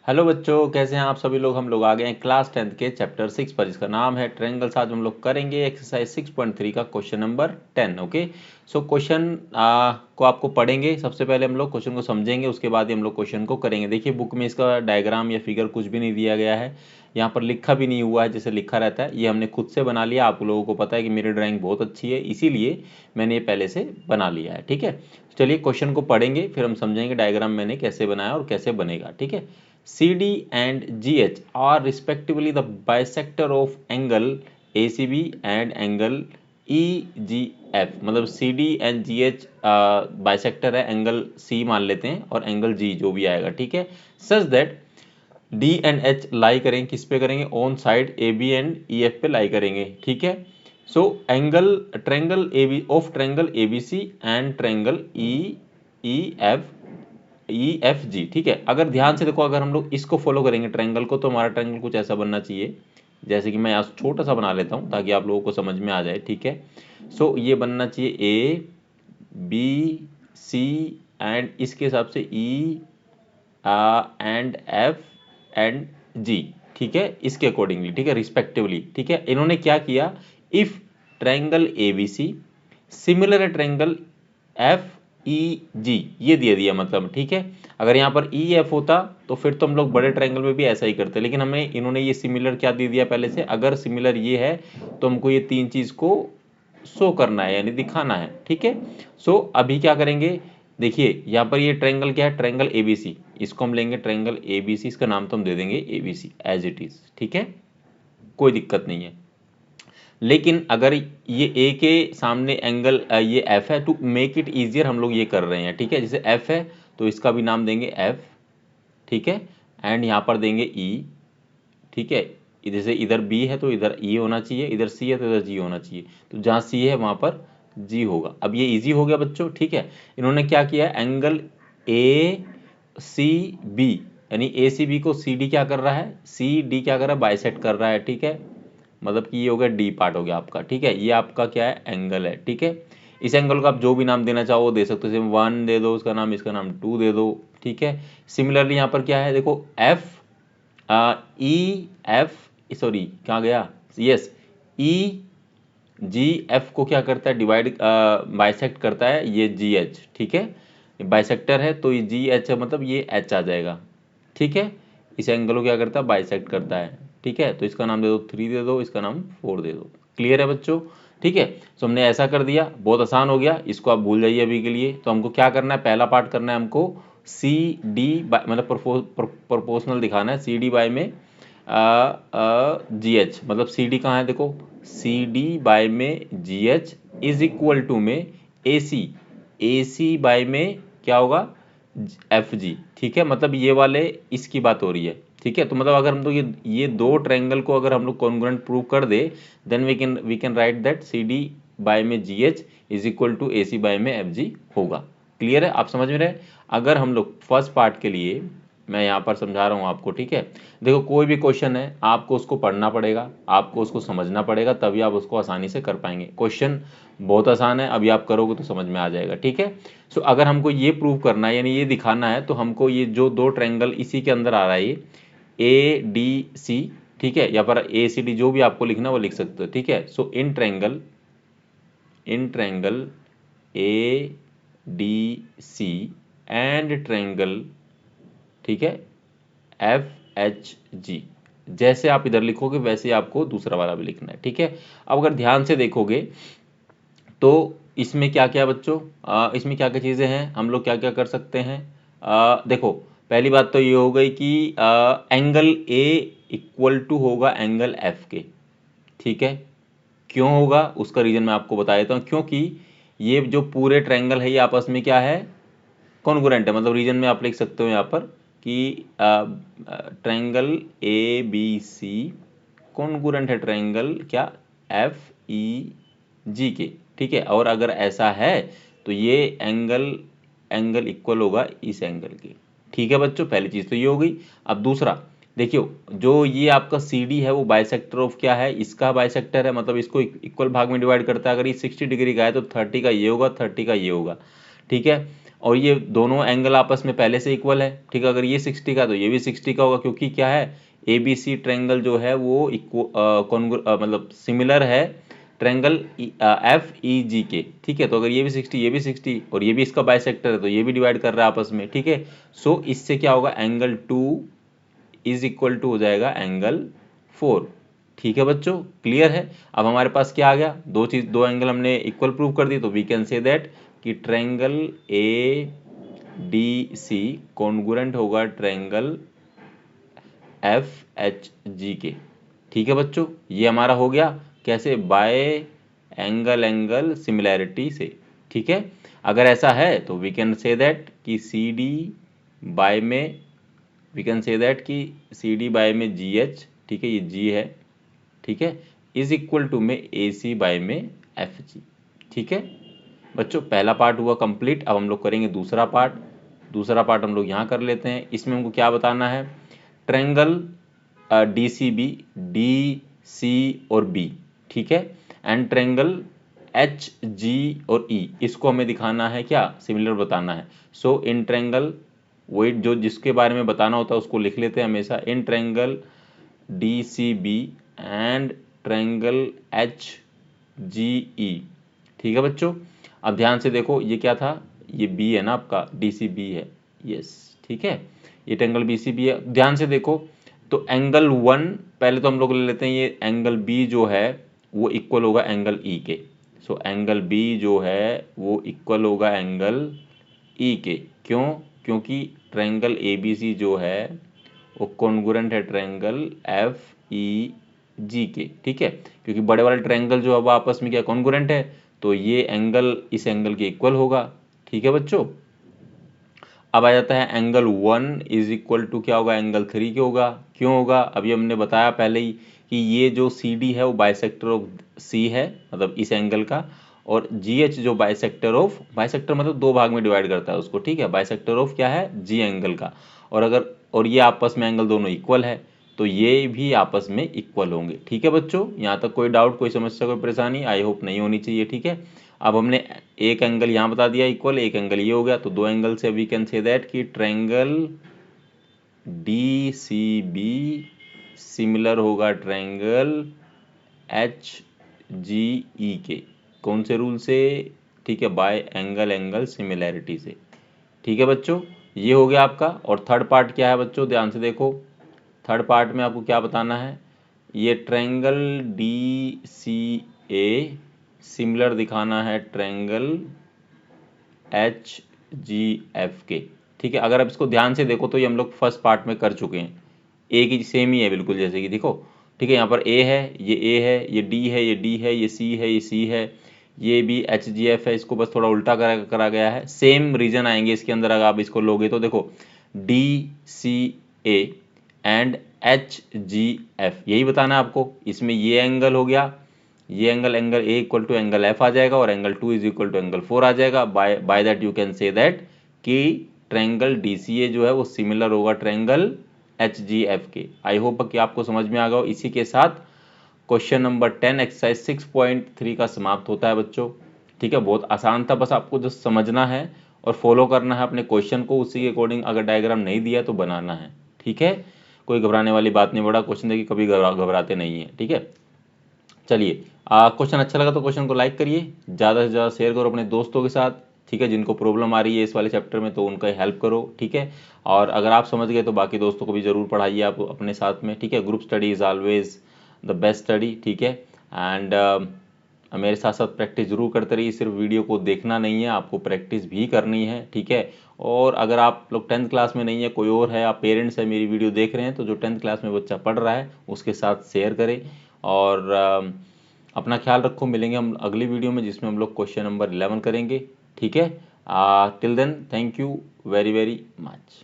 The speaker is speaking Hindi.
हेलो बच्चों, कैसे हैं आप सभी लोग। हम लोग आ गए हैं क्लास 10th के चैप्टर 6 पर, जिसका नाम है ट्रायंगल्स। आज हम लोग करेंगे एक्सरसाइज 6.3 का question number 10। Okay, so question को आपको पढ़ेंगे। सबसे पहले हम लोग क्वेश्चन को समझेंगे, उसके बाद ही हम लोग क्वेश्चन को करेंगे। देखिए, बुक में इसका डायग्राम या फिगर कुछ भी नहीं दिया गया है, यहाँ पर लिखा भी नहीं हुआ है जैसे लिखा रहता है। ये हमने खुद से बना लिया। आप लोगों को पता है कि मेरी ड्राइंग बहुत अच्छी है, इसीलिए मैंने ये पहले से बना लिया है। ठीक है, चलिए क्वेश्चन को पढ़ेंगे, फिर हम समझेंगे डायग्राम मैंने कैसे बनाया और कैसे बनेगा। ठीक है, CD and GH are respectively the bisector of angle ACB and angle EGF। मतलब CD and GH बाइसेक्टर है, एंगल C मान लेते हैं और एंगल G जो भी आएगा। ठीक है, such that D and H लाई करेंगे, किस पे करेंगे, on side AB and EF पे लाई करेंगे। ठीक है, so angle triangle AB of triangle ABC and triangle EFG। ठीक है, अगर ध्यान से देखो, अगर हम लोग इसको फॉलो करेंगे ट्रायंगल को, तो हमारा ट्रायंगल कुछ ऐसा बनना चाहिए। जैसे कि मैं यहाँ छोटा सा बना लेता हूँ ताकि आप लोगों को समझ में आ जाए। ठीक है, सो ये बनना चाहिए ABC एंड इसके हिसाब से E and F and G। ठीक है, इसके अकॉर्डिंगली, ठीक है, रिस्पेक्टिवली। ठीक है, इन्होंने क्या किया, if triangle ABC similar triangle FEG, ये दे दिया मतलब। ठीक है, अगर यहाँ पर EF होता तो फिर तो हम लोग बड़े ट्रायंगल में भी ऐसा ही करते, लेकिन हमें इन्होंने ये सिमिलर क्या दे दिया पहले से। अगर सिमिलर ये है तो हमको ये तीन चीज को शो करना है, यानी दिखाना है। ठीक है, सो अभी क्या करेंगे, देखिए यहाँ पर ये ट्रायंगल क्या है, ट्रायंगल ABC। इसको हम लेंगे ट्रायंगल ABC, इसका नाम तो हम दे देंगे ABC एज इट इज। ठीक है, कोई दिक्कत नहीं है। लेकिन अगर ये ए के सामने एंगल ये एफ है, टू मेक इट इजियर हम लोग ये कर रहे हैं। ठीक है, जैसे एफ है तो इसका भी नाम देंगे एफ। ठीक है, एंड यहाँ पर देंगे ई। ठीक है, जैसे इधर बी है तो इधर ई होना चाहिए, इधर सी है तो इधर जी होना चाहिए। तो जहाँ सी है वहाँ पर जी होगा। अब ये इजी हो गया बच्चों। ठीक है, इन्होंने क्या किया, एंगल ए सी बी, यानी ए सी बी को सी डी क्या कर रहा है, सी डी क्या कर रहा है, बाइसेक्ट कर रहा है। ठीक है, मतलब कि ये हो गया डी पार्ट हो गया आपका। ठीक है, ये आपका क्या है, एंगल है। ठीक है, इस एंगल को आप जो भी नाम देना चाहो वो दे सकते हो, जैसे 1 दे दो उसका नाम, इसका नाम 2 दे दो। ठीक है, सिमिलरली यहाँ पर क्या है, देखो एफ ई एफ, सॉरी कहाँ गया, यस, ई जी एफ को क्या करता है, डिवाइड बाइसेक्ट करता है ये जी एच। ठीक है, बाइसेक्टर है तो ये जी एच है, मतलब ये एच आ जाएगा। ठीक है, इस एंगल को क्या करता है, बाइसेक्ट करता है। ठीक है, तो इसका नाम दे दो 3 दे दो, इसका नाम 4 दे दो। क्लियर है बच्चों। ठीक है, तो हमने ऐसा कर दिया, बहुत आसान हो गया, इसको आप भूल जाइए अभी के लिए। तो हमको क्या करना है, पहला पार्ट करना है हमको सी डी बाय, मतलब प्रोपोर्शनल दिखाना है, सी डी बाय में जी एच, मतलब सी डी कहाँ है, देखो सी डी बाय में G H is equal to में ए सी बाय में क्या होगा, एफ जी। ठीक है, मतलब ये वाले इसकी बात हो रही है। ठीक है, तो मतलब अगर हम तो ये दो ट्रायंगल को अगर हम लोग कॉन्ग्रुएंट प्रूव कर दे, then we can write that C D by में G H is equal to A C by में एफ जी होगा। क्लियर है, आप समझ में रहे। अगर हम लोग फर्स्ट पार्ट के लिए, मैं यहाँ पर समझा रहा हूँ आपको। ठीक है, देखो कोई भी क्वेश्चन है आपको उसको पढ़ना पड़ेगा, आपको उसको समझना पड़ेगा, तभी आप उसको आसानी से कर पाएंगे। क्वेश्चन बहुत आसान है, अभी आप करोगे तो समझ में आ जाएगा। ठीक है, सो अगर हमको ये प्रूव करना है, यानी ये दिखाना है, तो हमको ये जो दो ट्रायंगल इसी के अंदर आ रहा है, ये ए डी सी। ठीक है, या पर ए सी डी, जो भी आपको लिखना वो लिख सकते हो। ठीक है, so in triangle A D C and triangle, ठीक है, एफ एच जी, जैसे आप इधर लिखोगे वैसे आपको दूसरा वाला भी लिखना है। ठीक है, अब अगर ध्यान से देखोगे तो इसमें क्या क्या बच्चों, इसमें क्या क्या चीज़ें हैं, हम लोग क्या क्या कर सकते हैं। देखो पहली बात तो ये हो गई कि एंगल ए इक्वल टू होगा एंगल एफ के। ठीक है, क्यों होगा उसका रीजन मैं आपको बता देता हूँ। क्योंकि ये जो पूरे ट्रायंगल है ये आपस में क्या है, कॉन्ग्रुएंट है। मतलब रीजन में आप लिख सकते हो यहाँ पर कि triangle A B C congruent है ट्रायंगल क्या, एफ ई जी के। ठीक है, और अगर ऐसा है तो ये एंगल इक्वल होगा इस एंगल के। ठीक है बच्चों, पहली चीज़ तो ये हो गई। अब दूसरा देखियो, जो ये आपका सी डी है वो बाइसेक्टर ऑफ क्या है, इसका बाइसेक्टर है, मतलब इसको इक्वल भाग में डिवाइड करता है। अगर ये 60 डिग्री का है तो 30 का ये होगा, 30 का ये होगा। ठीक है, और ये दोनों एंगल आपस में पहले से इक्वल है, ठीक है। अगर ये 60 का तो ये भी 60 का होगा, क्योंकि क्या है, ABC ट्रायंगल जो है वो मतलब सिमिलर है ट्रायंगल FEG के, ठीक है। तो अगर ये भी 60 ये भी 60 और ये भी इसका बाइसेक्टर है तो ये भी डिवाइड कर रहा है आपस में, ठीक है। सो इससे क्या होगा, एंगल 2 इज इक्वल टू हो जाएगा एंगल 4, ठीक है बच्चों, क्लियर है। अब हमारे पास क्या आ गया, दो एंगल हमने इक्वल प्रूव कर दी, तो वी कैन से दैट कि ट्रायंगल ADC कॉन्ग्रुएंट होगा ट्रायंगल FHG के, ठीक है बच्चों। ये हमारा हो गया कैसे, बाय एंगल सिमिलैरिटी से, ठीक है। अगर ऐसा है तो वी कैन से दैट कि CD बाय में, वी कैन से दैट कि CD बाय में GH, ठीक है, ये G है, ठीक है, इज इक्वल टू में AC बाय में FG, ठीक है बच्चों। पहला पार्ट हुआ कंप्लीट। अब हम लोग करेंगे दूसरा पार्ट। दूसरा पार्ट हम लोग यहाँ कर लेते हैं। इसमें हमको क्या बताना है, ट्रायंगल DCB, DC और B, ठीक है, एंड ट्रायंगल HG और E, इसको हमें दिखाना है क्या, सिमिलर बताना है। सो इन ट्रायंगल, वही जो जिसके बारे में बताना होता है उसको लिख लेते हैं हमेशा, in triangle DCB and triangle HGE, ठीक है बच्चों। अब ध्यान से देखो, ये क्या था, ये B है ना आपका, DCB है, यस, ठीक है, ये ट्रायंगल BCB है। ध्यान से देखो, तो एंगल 1 पहले तो हम लोग ले लेते हैं, ये एंगल B जो है वो इक्वल होगा एंगल E के। सो एंगल B जो है वो इक्वल होगा एंगल E के, क्यों, क्योंकि ट्रायंगल ABC जो है वो कॉन्ग्रुएंट है ट्रायंगल FEG के, ठीक है, क्योंकि बड़े वाले ट्रायंगल जो है वो आपस में क्या कॉन्ग्रुएंट है, तो ये एंगल इस एंगल के इक्वल होगा, ठीक है बच्चों। अब आ जाता है एंगल 1 इज इक्वल टू क्या होगा, एंगल 3 के होगा, क्यों होगा, अभी हमने बताया पहले ही कि ये जो CD है वो बाइसेक्टर ऑफ C है, मतलब इस एंगल का, और GH जो बाइसेक्टर मतलब दो भाग में डिवाइड करता है उसको, ठीक है, बाइसेक्टर ऑफ क्या है, G एंगल का। और ये आपस में एंगल दोनों इक्वल है, तो ये भी आपस में इक्वल होंगे, ठीक है बच्चों। यहाँ तक कोई डाउट, कोई समस्या, कोई परेशानी, आई होप नहीं होनी चाहिए, ठीक है। अब हमने एक एंगल यहाँ बता दिया इक्वल, एक एंगल ये हो गया, तो दो एंगल से वी कैन से दैट कि ट्रायंगल DCB सिमिलर होगा ट्रायंगल HGE के, कौन से रूल से, ठीक है, बाय एंगल सिमिलैरिटी से, ठीक है बच्चों। ये हो गया आपका। और थर्ड पार्ट क्या है बच्चों, ध्यान से देखो, थर्ड पार्ट में आपको क्या बताना है, ये ट्रायंगल DCA सिमिलर दिखाना है ट्रायंगल HGF के, ठीक है। अगर आप इसको ध्यान से देखो तो ये हम लोग फर्स्ट पार्ट में कर चुके हैं, एक ही सेम ही है बिल्कुल, जैसे कि देखो, ठीक है, यहाँ पर A है, ये A है, ये D है, ये D है, ये C है, ये C है, ये भी HGF है, इसको बस थोड़ा उल्टा करा गया है। सेम रीजन आएंगे इसके अंदर, अगर आप इसको लोगे तो देखो DCA एंड HGF, यही बताना है आपको। इसमें ये एंगल हो गया, ये angle A equal to angle F आ जाएगा, और angle 2 is equal to angle 4 आ जाएगा। By that you can say that कि ट्रायंगल DCA जो है वो सिमिलर होगा ट्रायंगल HGF के। आई होप कि आपको समझ में आ गया हो। इसी के साथ क्वेश्चन नंबर 10 एक्सरसाइज 6.3 का समाप्त होता है बच्चों, ठीक है। बहुत आसान था, बस आपको जो समझना है और फॉलो करना है अपने क्वेश्चन को, उसी के अकॉर्डिंग, अगर डायग्राम नहीं दिया तो बनाना है, ठीक है। कोई घबराने वाली बात नहीं, बड़ा क्वेश्चन देखिए, कभी घबराते नहीं है, ठीक है। चलिए, क्वेश्चन अच्छा लगा तो क्वेश्चन को लाइक करिए, ज़्यादा से ज़्यादा शेयर करो अपने दोस्तों के साथ, ठीक है, जिनको प्रॉब्लम आ रही है इस वाले चैप्टर में, तो उनका हेल्प करो, ठीक है। और अगर आप समझ गए तो बाकी दोस्तों को भी ज़रूर पढ़ाइए आप अपने साथ में, ठीक है। Group study is always the best study, ठीक है। एंड मेरे साथ साथ प्रैक्टिस जरूर करते रहिए, सिर्फ वीडियो को देखना नहीं है, आपको प्रैक्टिस भी करनी है, ठीक है। और अगर आप लोग 10th क्लास में नहीं है, कोई और है, आप पेरेंट्स है मेरी वीडियो देख रहे हैं, तो जो 10th क्लास में बच्चा पढ़ रहा है उसके साथ शेयर करें। और अपना ख्याल रखो, मिलेंगे हम अगली वीडियो में जिसमें हम लोग क्वेश्चन नंबर 11 करेंगे, ठीक है। Till then, thank you very very much.